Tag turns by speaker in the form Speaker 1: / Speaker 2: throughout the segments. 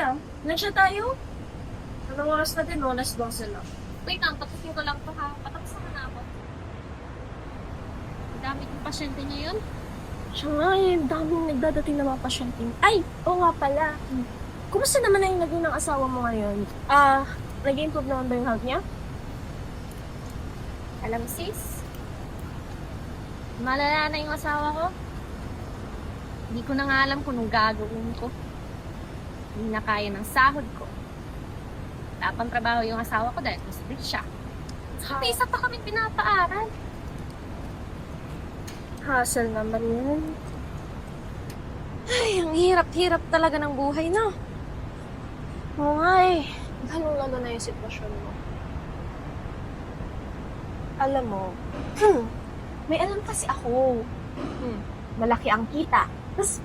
Speaker 1: lang. Nandiyan tayo. Anong oras na din? 12:00 lang.
Speaker 2: Wait lang, tapusin ko lang to ha. Patapos na ako. Ang dami kong pasyente ngayon.
Speaker 1: Siya nga eh, daming nagdadating na mga pasyente. Ay, oo nga pala. Kumusta naman na yung naging ng asawa mo ngayon? Nag-improve naman ba yung health niya?
Speaker 2: Alam sis, malala na yung asawa ko. Hindi ko na nga alam kung anong gagawin ko. Hindi na kaya ng sahod ko. Tapang trabaho yung asawa ko dahil masabit siya. Saka isa pa kami pinapaaral.
Speaker 1: Hassle naman yun. Ay, ang hirap-hirap talaga ng buhay, no? Oo nga eh. Lalo na yung sitwasyon mo. Alam mo, may alam kasi ako. Malaki ang kita. Tapos,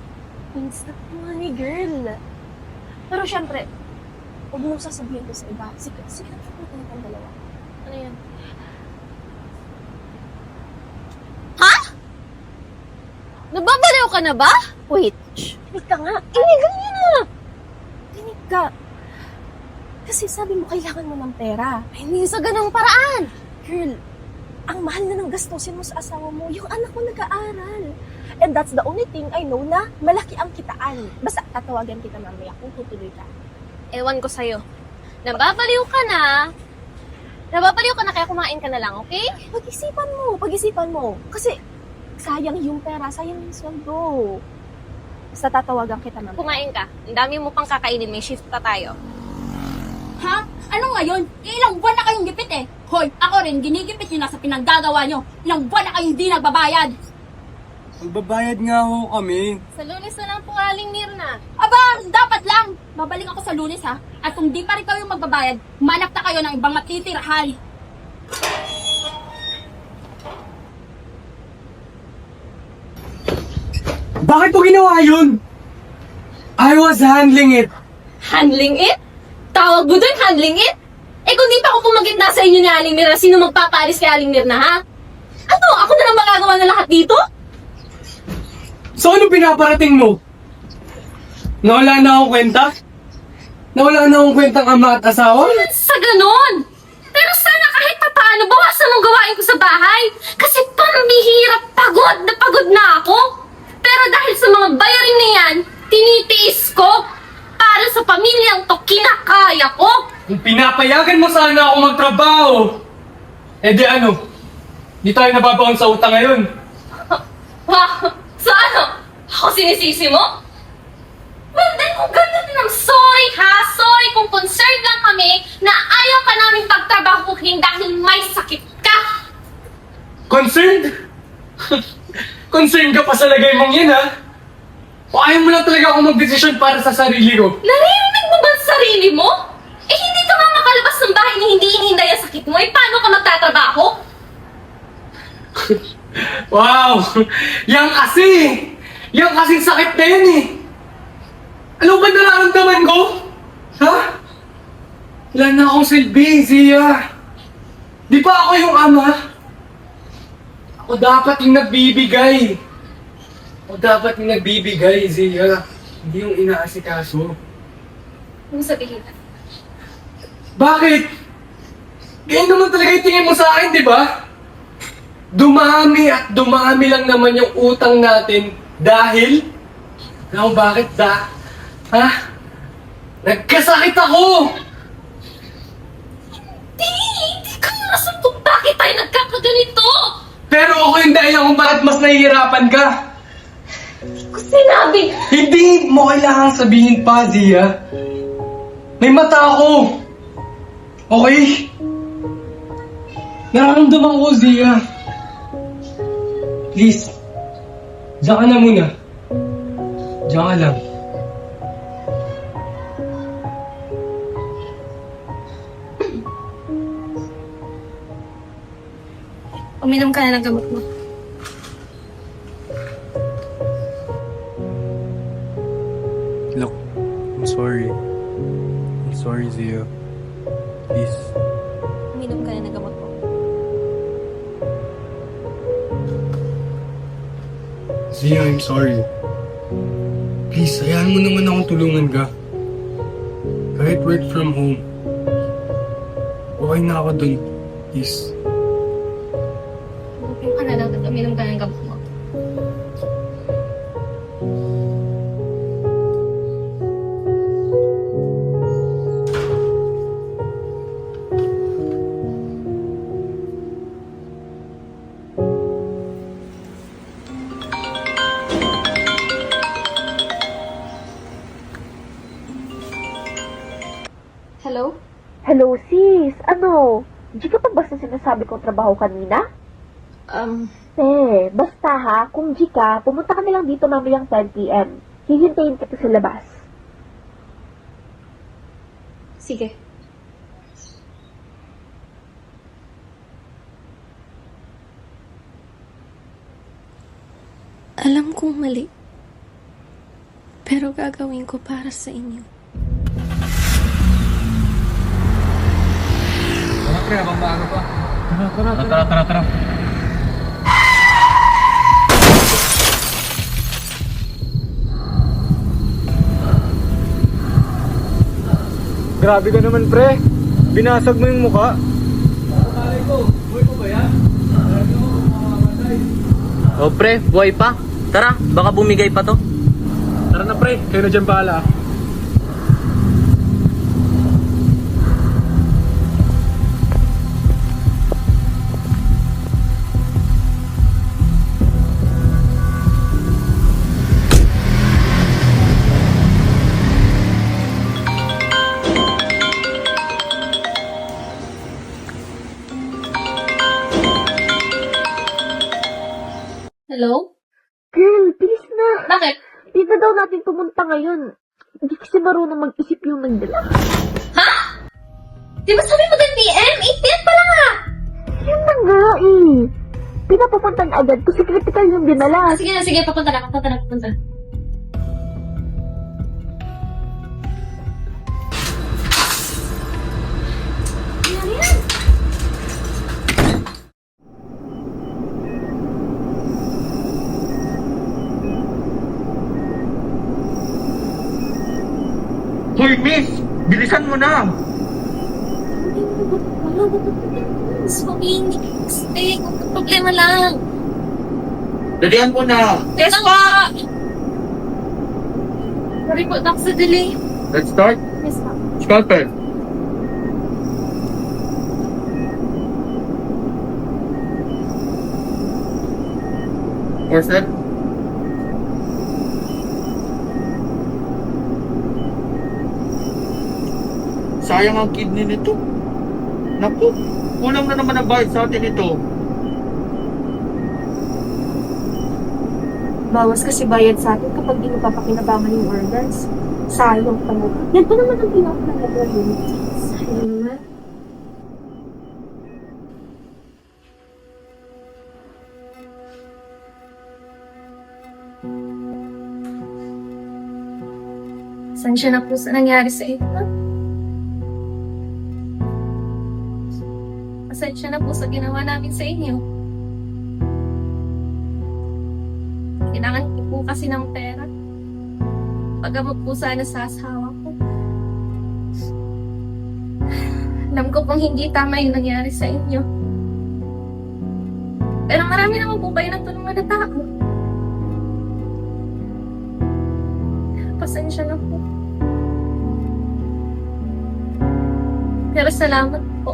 Speaker 1: instant money, girl. Pero syempre, huwag mo sasabihin ko sa iba. Sige na natin ang dalawa. Ano yan?
Speaker 2: Nababaliw ka na ba?
Speaker 1: Wait, kinig ka nga. Kinigan niya na! Kinig ka. Kasi sabi mo, kailangan mo ng pera.
Speaker 2: Hindi sa ganang paraan.
Speaker 1: Girl, ang mahal na ng gastusin mo sa asawa mo, yung anak mo nag-aaral. And that's the only thing I know na malaki ang kitaan. Basta tatawagan kita mamaya kung tutuloy ka.
Speaker 2: Ewan ko sa'yo. Nababaliw ka na. Nababaliw ka na kaya kumain ka na lang, okay?
Speaker 1: Pag-isipan mo. Kasi sayang yung pera, sayang yung sweldo. Basta tatawagan kita mamaya.
Speaker 2: Kumain ka. Ang dami mo pang kakainin. May shift pa tayo.
Speaker 3: Ha? Ano ngayon? Ilang buwan na kayong gipit eh. Hoy, ako rin, ginigipit nyo na sa pinaggagawa nyo. Ilang buwan na kayong di nagbabayad.
Speaker 4: Magbabayad nga ho kami.
Speaker 2: Sa Lunes na lang po, Aling Mirna.
Speaker 3: Aba, dapat lang. Babalik ako sa Lunes ha. At kung di pa rin kayo magbabayad, manap na kayo ng ibang matitirahan.
Speaker 4: Bakit mo ginawa yun? I was handling it.
Speaker 2: Handling it? Tawag mo doon, handling it? Eh kung di pa ako pumagitna sa inyo ni Aling Mirna, sino magpapalis kay Aling Mirna, ha? Ano? Ako na lang magagawa ng lahat dito?
Speaker 4: So ano pinaparating mo? Nawala na akong kwenta? Nawala na akong kwentang ama at asawa?
Speaker 2: Sa ganon! Pero sana kahit papaano, bawasan mong gawain ko sa bahay. Kasi pambihirap, pagod na ako. Pero dahil sa mga bayarin na yan, tinitiis ko. Para sa pamilyang to, kinakaya ko.
Speaker 4: Kung pinapayagan mo sana ako magtrabaho, eh di ano? Di tayo nababaon sa utang ngayon.
Speaker 2: Wow! So ano? Ako sinisisi mo? Well then, kung ganun din, I'm sorry ha. Sorry kung concerned lang kami na ayaw ka namin pagtrabahuhin dahil may sakit ka.
Speaker 4: Concerned? Concerned ka pa sa lagay mong yan, ha? O ayaw mo lang talaga ako magdesisyon para sa sarili ko?
Speaker 2: Naririnig mo ba ang sarili mo? Eh hindi ka nga makalabas ng bahay na hindi ininday ang sakit mo. Eh paano ka magtatrabaho?
Speaker 4: Wow! Yang kasi! Yang kasing sakit na yan eh! Ano ba nararamdaman ko? Ha? Wala na akong silbi, Zia. Di ba ako yung ama? Ako dapat yung nagbibigay. Ako dapat yung nagbibigay, Zia. Hindi yung inaasikaso.
Speaker 2: Ano sabihin na?
Speaker 4: Bakit? Ganyan naman talaga yung tingin mo sa akin, di ba? Dumami at dumami lang naman yung utang natin dahil... Alam mo bakit? Ha? Nagkasakit ako!
Speaker 2: Hindi ka nasan kung bakit tayo nagkakaganito!
Speaker 4: Pero ako yung dahilan kung bakit mas nahihirapan ka.
Speaker 2: Kung sinabi...
Speaker 4: Hindi mo kailangang sabihin pa, Zia. May mata ako. Okay? Nararamdaman ko, Zia. Please. Diyan ka na muna. Diyan ka lang.
Speaker 2: Uminom ka na ng gamot mo.
Speaker 5: Look, I'm sorry. I'm sorry, Zia. Please.
Speaker 2: Uminom ka na ng gamot mo.
Speaker 4: Zia, I'm sorry. Please, hayaan mo naman akong tulungan ka.
Speaker 5: Kahit work from home, okay na ako dun. Please.
Speaker 2: Okay ka na lang at uminom ka ng gamot mo. Hello?
Speaker 1: Hello, sis. Ano? Di ka pa ba sa sinasabi kong trabaho kanina? Basta ha, kung di ka, pumunta ka na lang dito mamayang 10 p.m. Hihintayin kita sa labas.
Speaker 2: Sige.
Speaker 6: Alam kong mali. Pero gagawin ko para sa inyo.
Speaker 4: Tara, pre, habang maaga pa. Tara.
Speaker 5: Grabe ka naman, pre. Binasag mo yung mukha.
Speaker 7: O pre, buhay pa. Tara, baka bumigay pa to.
Speaker 5: Tara na, pre. Kayo na dyan bahala.
Speaker 2: Hello?
Speaker 1: Girl, please na.
Speaker 2: Bakit?
Speaker 1: Di na daw natin pumunta ngayon. Hindi kasi marunong mag-isip yung nagdala.
Speaker 2: Ha? Di ba sabi mo 10 p.m.? 8 p.m. pa lang ah!
Speaker 1: Yun na nga eh. Pinapapunta na agad kasi critical yung dinala.
Speaker 2: Sige na, sige. Papunta na.
Speaker 7: Hoy, miss! Bilisan mo na!
Speaker 2: Stay. Problema lang.
Speaker 7: Dalihan mo na!
Speaker 2: Yes pa! Sorry po, Doc, sa delay.
Speaker 7: Let's start.
Speaker 2: Yes pa.
Speaker 7: Scalpel. Corset. Sayang ang kidney nito. Naku, kulang na naman ang bayad sa atin ito.
Speaker 1: Bawas kasi bayad sa atin kapag di mo papakinabangan yung organs. Sayang talaga. Yan pa naman ang pinapalala yun. Sayang na.
Speaker 2: Pasensya na po sa nangyari sa inyo. Pasensya na po sa ginawa namin sa inyo. Kailangan ko po kasi ng pera. Paggamot po sana sa asawa ko. Alam ko pong hindi tama yung nangyari sa inyo. Pero marami naman po kayo natulungan na tao. Pasensya na po. Pero salamat po.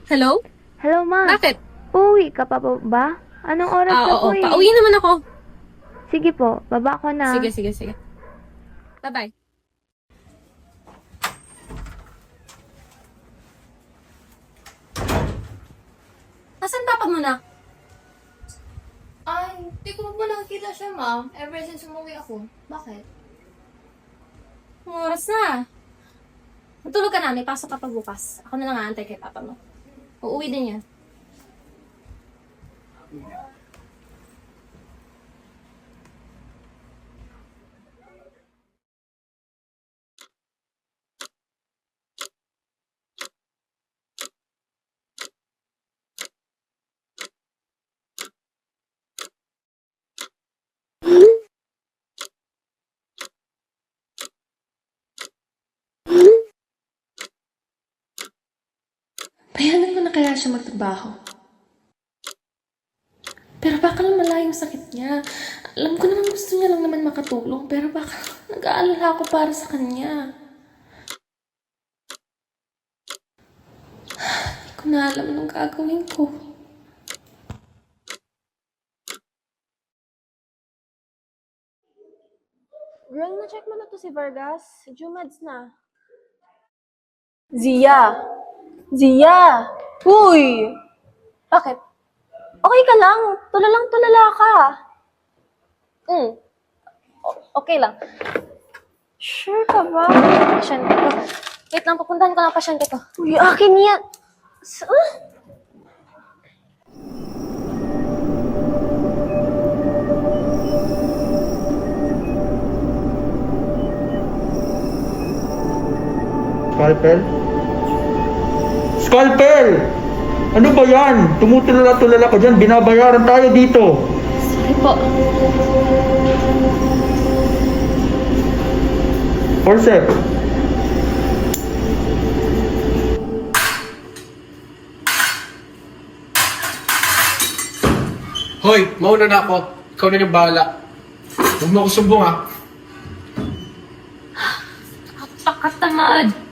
Speaker 2: Hello?
Speaker 6: Hello, Ma.
Speaker 2: Bakit?
Speaker 6: Uuwi ka pa ba? Anong oras na po
Speaker 2: Oo.
Speaker 6: eh?
Speaker 2: Pauwi naman ako.
Speaker 6: Sige po, baba ko na.
Speaker 2: Sige. Bye-bye. Nasaan papa mo na?
Speaker 8: Ay, di ko pa nakikita siya, ma'am. Ever since umuwi ako. Bakit?
Speaker 2: Oras na. Matulog ka na. May pasok ka pa bukas. Ako na lang aantay kay papa mo. Uuwi din yan.
Speaker 6: kaya siya magtrabaho. Pero baka lang malayo yung sakit niya. Alam ko naman gusto niya lang naman makatulong, pero baka nag-aalala ako para sa kanya. Hindi ko na alam anong gagawin ko.
Speaker 1: Girl, na-check mo na to si Vargas. Jumeds na. Zia! Zia! Uy! Bakit? Okay ka lang. Tulala ka. Okay lang. Sure ka ba? Pasyente ko. Wait lang, pupuntahan ko lang pasyente ko. Uy, akin yan.
Speaker 7: Scalpel? Scalpel! Ano ba yan? Tumutulala-tulala ka dyan. Binabayaran tayo dito.
Speaker 6: Sorry po.
Speaker 7: Forceps.
Speaker 5: Hoy, mauna na ako. Ikaw na yung bahala. Huwag mo ako sumbong ha.
Speaker 2: Pakatamad.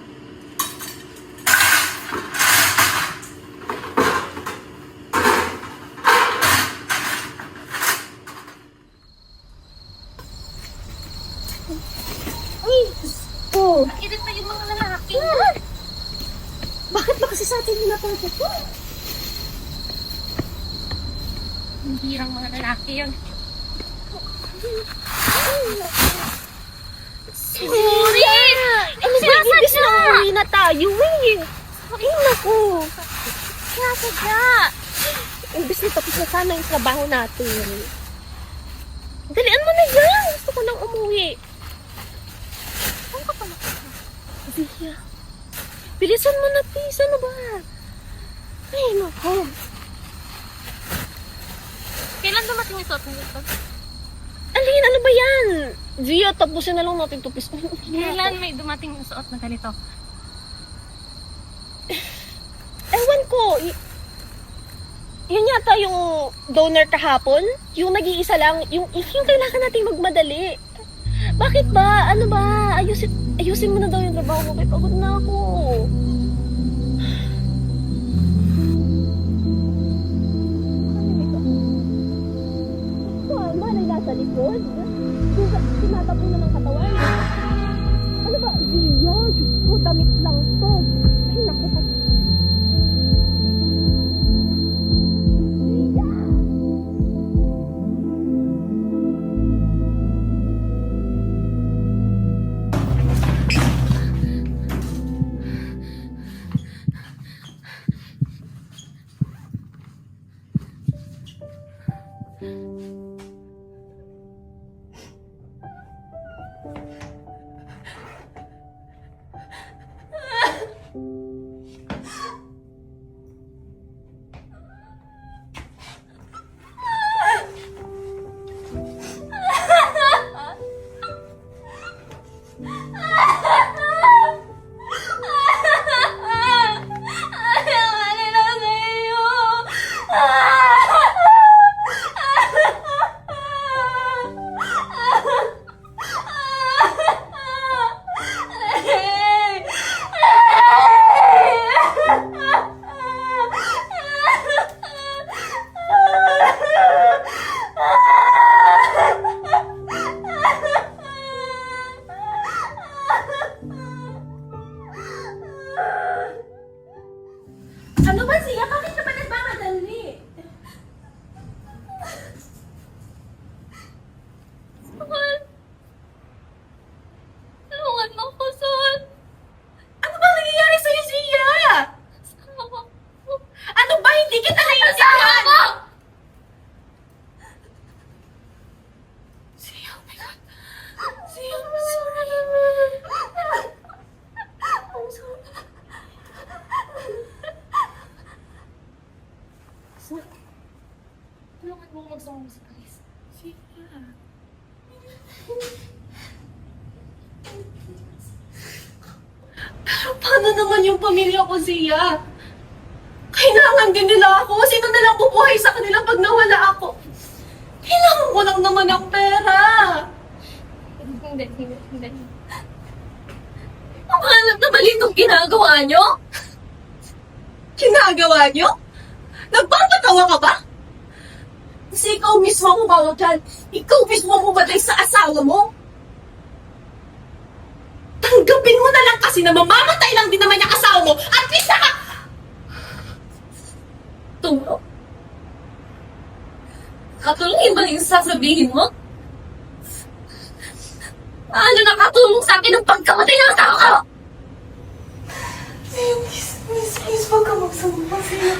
Speaker 1: Oh,
Speaker 2: Bakit pa yung mga lalaki?
Speaker 1: bakit ba kasi sa atin pinapasok ko?
Speaker 2: Hindi lang mga lalaki yun. Sorry!
Speaker 1: Ano ba? Ibig na umuwi na tayo eh. Ay, naku.
Speaker 2: Nasadya!
Speaker 1: Imbis na tapos na sana yung trabaho natin. Dalian mo na yan. Gusto ko nang umuwi. Saan ka pala? Zia. Bilisan mo na, please. Ano ba? Ay, naku.
Speaker 2: Kailan dumating yung suot mo dito?
Speaker 1: Alin, ano ba yan? Zia, tapusin na lang natin ito, please.
Speaker 2: Kailan may dumating yung suot na ganito?
Speaker 1: Ewan ko. Yun yata yung donor kahapon. Yung nag-iisa lang. Yung kailangan nating magmadali. Bakit ba? Ano ba? Ayusin mo na daw yung trabaho mo. Kaya pagod na ako. Malay nasa likod. Sinatapo na ng katawan. Ano ba? Zia, Diyos ko, damit lang to. Ay, naku, ano ba siya? Bakit ka ba nagmamadali?
Speaker 2: Sol! Tulungan mo ko, Sol!
Speaker 1: Ano ba nangyayari sa'yo, Zia?
Speaker 2: Asawa ko!
Speaker 1: Ano ba? Hindi kita
Speaker 2: Asawa
Speaker 1: naiintindihan!
Speaker 2: ko!
Speaker 1: Zia, oh my God. Zia, I'm sorry. I'm sorry.
Speaker 2: Tulungan mo ko magsama sa Paris.
Speaker 1: Pero paano naman yung pamilya ko, Zia? Kailangan din nila ako. Sino na lang bubuhay sa kanila pag nawala ako? Kailangan ko lang naman ang pera.
Speaker 2: Hindi. Ang alam na mali itong ginagawa nyo?
Speaker 1: Ginagawa niyo? Nagpapatawa ka ba? Kasi ikaw mismo ang umawa dyan. Ikaw mismo ang umatay sa asawa mo. Tanggapin mo na lang kasi na mamamatay lang din naman yung asawa mo. At least
Speaker 2: Tulo. Katulungin ba yung sasabihin mo? Ano nakatulong sa akin ng pagkamatay ng tao ko?
Speaker 1: Please, wag ka magsama sa'yo.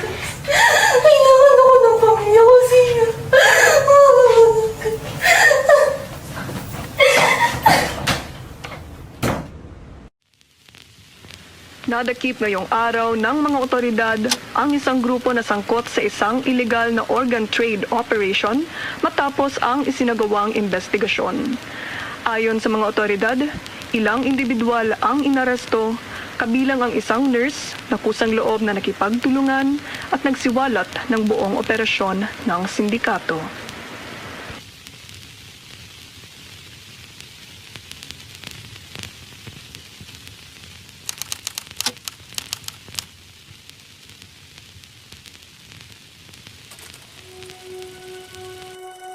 Speaker 1: Kailangan ako ng pamilya ko sa'yo.
Speaker 9: Nadakip ngayong araw ng mga otoridad ang isang grupo na sangkot sa isang illegal na organ trade operation matapos ang isinagawang investigasyon. Ayon sa mga otoridad, ilang individual ang inaresto, kabilang ang isang nurse na kusang loob na nakipagtulungan at nagsiwalat ng buong operasyon ng sindikato.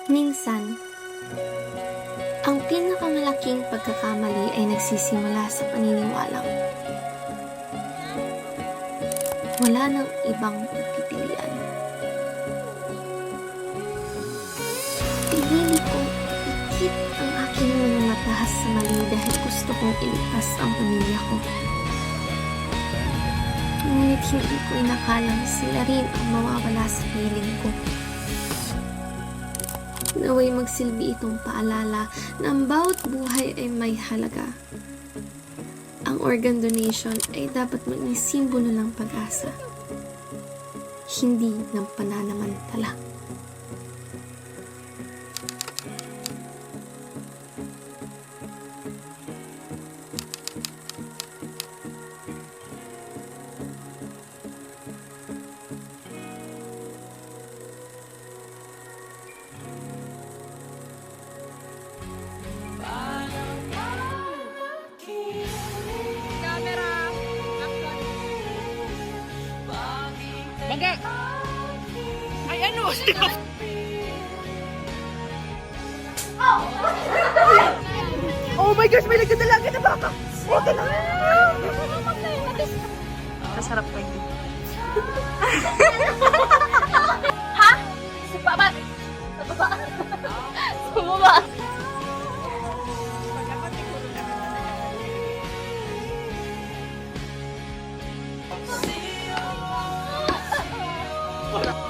Speaker 10: Minsan, ang pinakamalaking pagkakamali ay nagsisimula sa paniniwalang wala nang ibang pagpipilian. Pinili kong ikit ang aking mga mata sa mali dahil gusto kong iligtas ang pamilya ko. Ngunit hindi ko inakalang sila rin ang mawawala sa piling ko. Naway magsilbi itong paalala na ang bawat buhay ay may halaga. Ang organ donation ay dapat maging simbolo ng pag-asa, hindi ng pananamantala.
Speaker 1: Oh my gosh, may nagdadalaga na baka. Okay lang.
Speaker 9: Masarap pa yun.
Speaker 2: Sa baba! Sa baba! Sa baba!
Speaker 7: Wala.